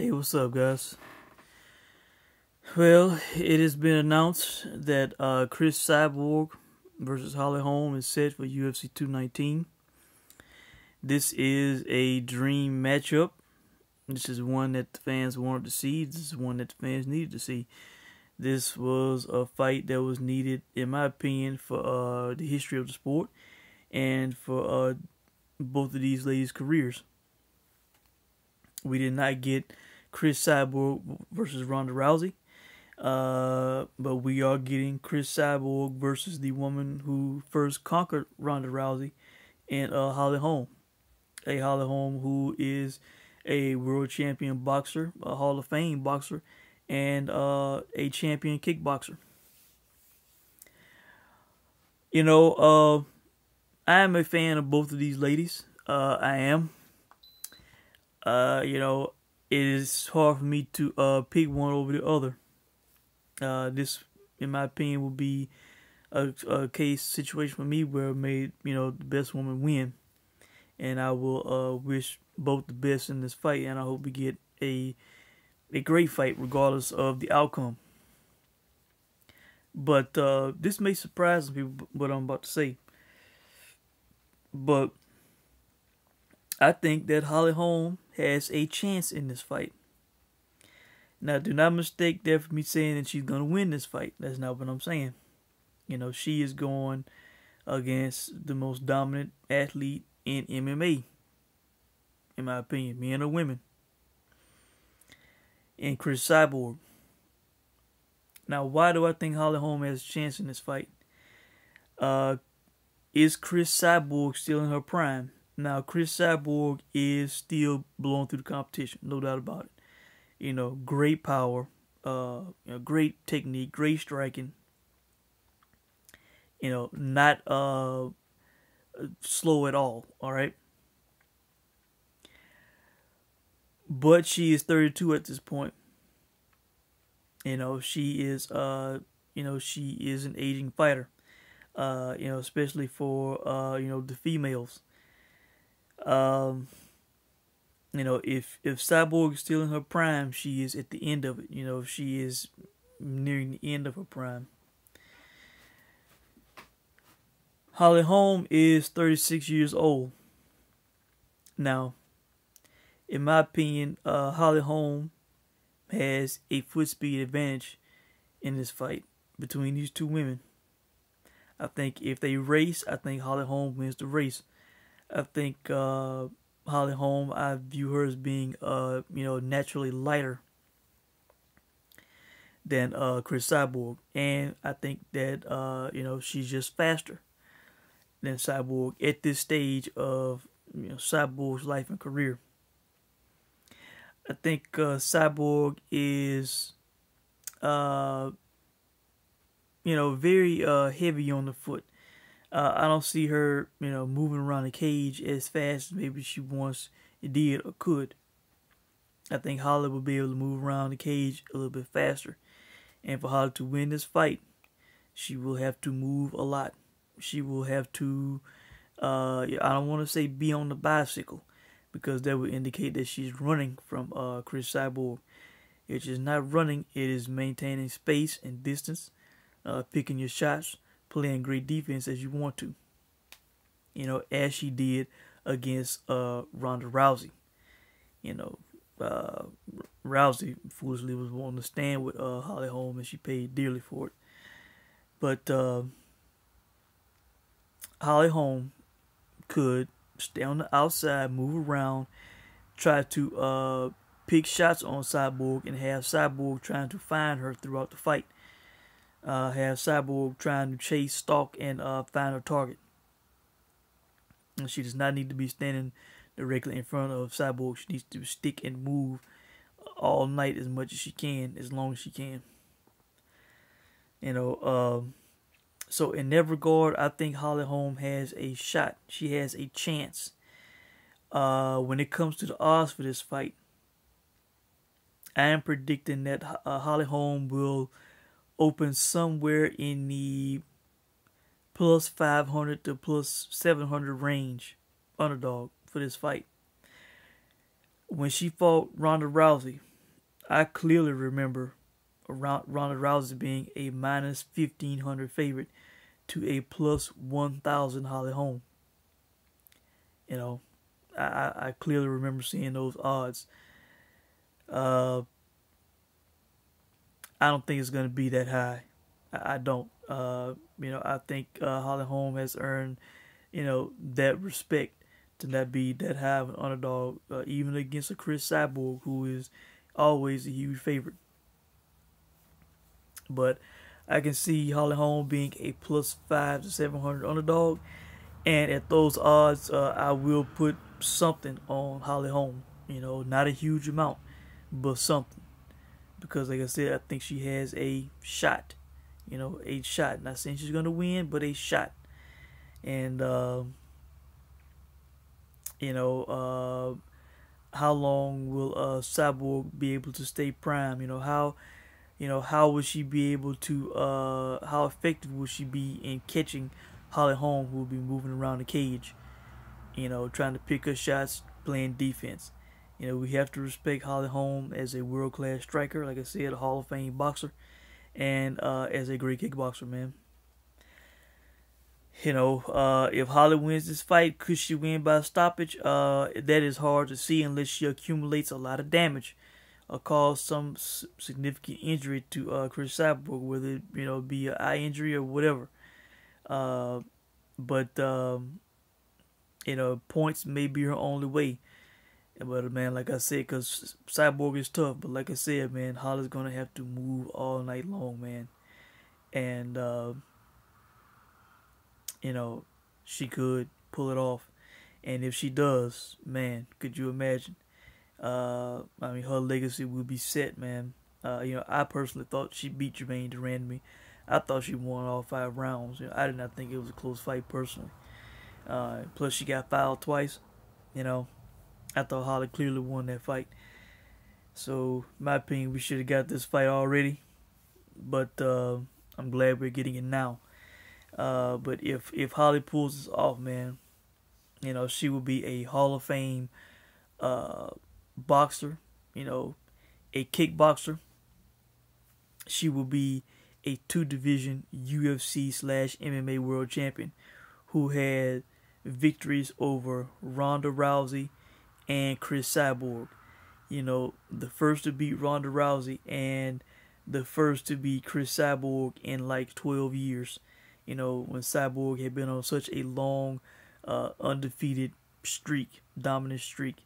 Hey, what's up, guys? Well, it has been announced that Cris Cyborg versus Holm is set for UFC 219. This is a dream matchup. This is one that the fans wanted to see. This is one that the fans needed to see. This was a fight that was needed, in my opinion, for the history of the sport and for both of these ladies' careers. We did not get Cris Cyborg versus Ronda Rousey, but we are getting Cris Cyborg versus the woman who first conquered Ronda Rousey, and Holm. Holm, who is a world champion boxer, a Hall of Fame boxer, and a champion kickboxer. You know, I am a fan of both of these ladies. I am. You know, it is hard for me to pick one over the other. This, in my opinion, will be a case situation for me where it made, the best woman win. And I will wish both the best in this fight, and I hope we get a great fight regardless of the outcome. But this may surprise some people, what I'm about to say. But I think that Holm has a chance in this fight. Now, do not mistake that for me saying that she's going to win this fight. That's not what I'm saying. She is going against the most dominant athlete in MMA, in my opinion, men or women, and Cris Cyborg. Now, why do I think Holm has a chance in this fight? Is Cris Cyborg still in her prime? Now, Cris Cyborg is still blowing through the competition, no doubt about it. Great power, great technique, great striking. Not slow at all right? But she is 32 at this point. She is, she is an aging fighter, especially for, the females. If Cyborg is still in her prime, she is at the end of it. She is nearing the end of her prime. Holm is 36 years old. Now, in my opinion, Holm has a foot speed advantage in this fight between these two women. I think if they race, I think Holm wins the race. I think Holm, I view her as being naturally lighter than Cris Cyborg, and I think that she's just faster than Cyborg at this stage of Cyborg's life and career. I think Cyborg is very heavy on the foot. I don't see her, moving around the cage as fast as maybe she once did or could. I think Holly will be able to move around the cage a little bit faster. And for Holly to win this fight, she will have to move a lot. She will have to, I don't want to say be on the bicycle, because that would indicate that she's running from Cris Cyborg. If she's not running, it is maintaining space and distance, picking your shots, playing great defense as you want to, as she did against Ronda Rousey. Rousey foolishly was wanting to stand with Holm, and she paid dearly for it. But Holm could stay on the outside, move around, try to pick shots on Cyborg, and have Cyborg trying to find her throughout the fight. Have Cyborg trying to chase, stalk, and find her target. And she does not need to be standing directly in front of Cyborg. She needs to stick and move all night as much as she can, as long as she can. So in that regard, I think Holm has a shot. She has a chance. When it comes to the odds for this fight, I am predicting that Holm will open somewhere in the plus 500 to plus 700 range underdog for this fight. When she fought Ronda Rousey, I clearly remember Ronda Rousey being a minus 1,500 favorite to a plus 1,000 Holly Holm. You know, I clearly remember seeing those odds. Uh, I don't think it's going to be that high. I don't. I think Holly Holm has earned, that respect to not be that high of an underdog, even against a Cris Cyborg, who is always a huge favorite. But I can see Holly Holm being a plus 5 to 700 underdog, and at those odds, I will put something on Holly Holm. Not a huge amount, but something, because like I said, I think she has a shot. A shot. Not saying she's gonna win, but a shot. And how long will Cyborg be able to stay prime? How will she be able to? How effective will she be in catching Holly Holm, who will be moving around the cage? Trying to pick her shots, playing defense. We have to respect Holly Holm as a world-class striker, like I said, a Hall of Fame boxer, and as a great kickboxer, man. If Holly wins this fight, could she win by stoppage? That is hard to see unless she accumulates a lot of damage or cause some significant injury to Cris Cyborg, whether it be an eye injury or whatever. But points may be her only way. But man, like I said, because Cyborg is tough, but like I said, man, Holly's gonna have to move all night long, man. And she could pull it off. And if she does, man, could you imagine? Her legacy will be set, man. I personally thought she beat Jermaine Durandamy. I thought she won all 5 rounds. I did not think it was a close fight personally. Plus, she got fouled twice. I thought Holly clearly won that fight. So, in my opinion, we should have got this fight already. But I'm glad we're getting it now. But if Holly pulls this off, man, she will be a Hall of Fame boxer, a kickboxer. She will be a 2-division UFC/MMA world champion who had victories over Ronda Rousey and Cris Cyborg. The first to beat Ronda Rousey and the first to beat Cris Cyborg in like 12 years. When Cyborg had been on such a long, undefeated streak, dominant streak.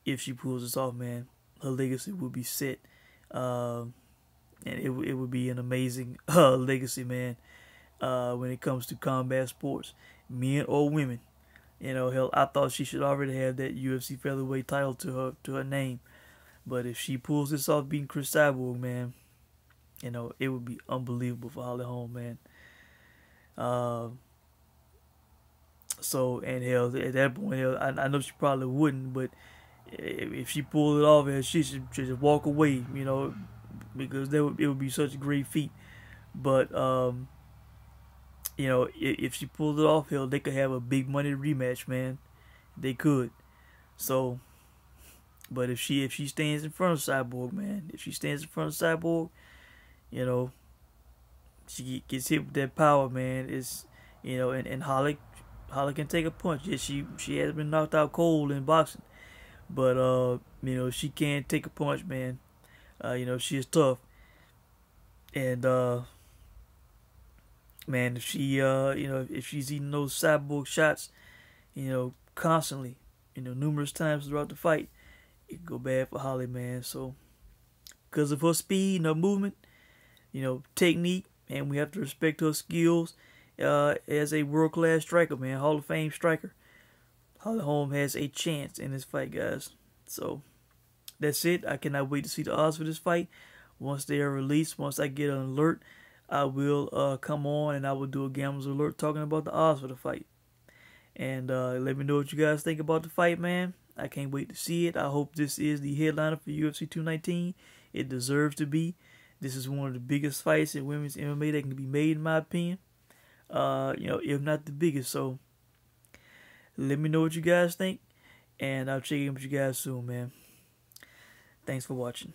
If she pulls this off, man, her legacy will be set. And it would be an amazing legacy, man, when it comes to combat sports, men or women. Hell, I thought she should already have that UFC featherweight title to her name. But if she pulls this off, beating Cris Cyborg, man, it would be unbelievable for Holly Holm, man. And hell, at that point, hell, I know she probably wouldn't, but if she pulled it off, she should just walk away, because it would be such a great feat. But if she pulled it off, hell, they could have a big money rematch, man. They could. So, but if she stands in front of Cyborg, man, she gets hit with that power, man. It's and Holly can take a punch. Yes, she has been knocked out cold in boxing, but she can take a punch, man. She is tough, and man, if she if she's eating those Cyborg shots, constantly, numerous times throughout the fight, it could go bad for Holly, man. So, because of her speed and her movement, technique, and we have to respect her skills as a world-class striker, man, Hall of Fame striker. Holly Holm has a chance in this fight, guys. So, that's it. I cannot wait to see the odds for this fight. Once they are released, once I get an alert, I will come on and I will do a Gamblers Alert talking about the odds for the fight. And let me know what you guys think about the fight, man. I can't wait to see it. I hope this is the headliner for UFC 219. It deserves to be. This is one of the biggest fights in women's MMA that can be made, in my opinion. If not the biggest. So, let me know what you guys think. And I'll check in with you guys soon, man. Thanks for watching.